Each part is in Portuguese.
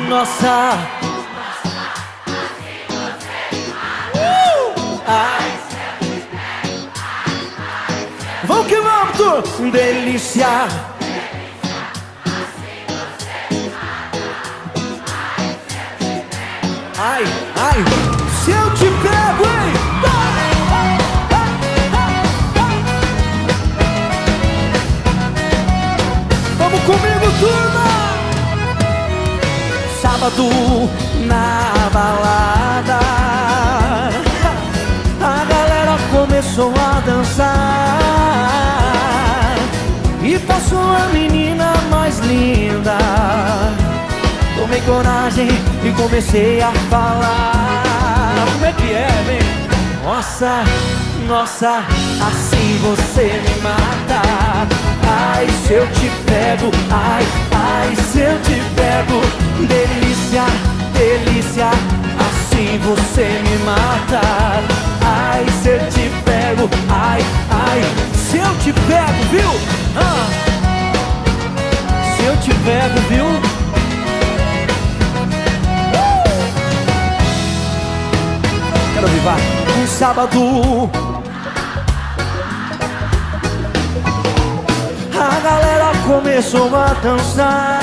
Nossa, vamos que vamos, tu delícia. Ai, ai, se eu te pego, hein? Vamos comigo, turma! Sábado na balada, a galera começou a dançar e passou a menina mais linda. Tomei coragem e comecei a falar. Como é que é, vem? Nossa, nossa, assim você me mata. Ai, se eu te pego, ai, ai, se eu te pego. Delícia, delícia, assim você me mata. Ai, se eu te pego, ai, ai, se eu te pego, viu? Se eu te pego, viu? Quero vivar um sábado. A galera começou a dançar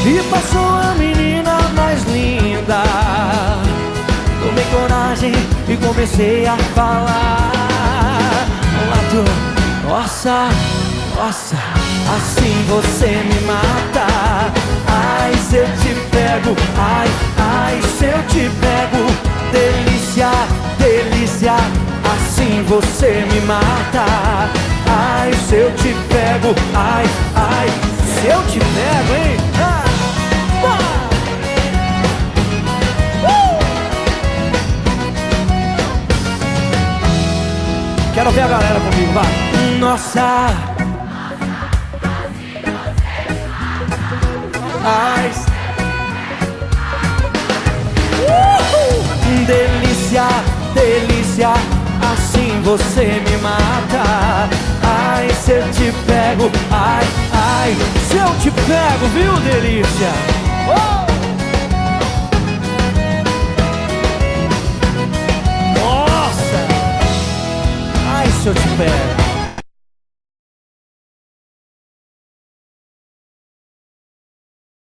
e passou a menina mais linda. Tomei coragem e comecei a falar. Nossa, nossa, assim você me mata. Ai, se eu te pego, ai, ai, se eu te pego. Delícia, delícia, assim você me mata. Ai, se eu te pego, ai, ai, se eu te pego, hein? Quero ver a galera comigo, vai. Nossa, ai, delícia, delícia, assim você me mata. Ai, se eu te pego, ai, ai, se eu te pego, viu, delícia? Nossa! Ai, se eu te pego.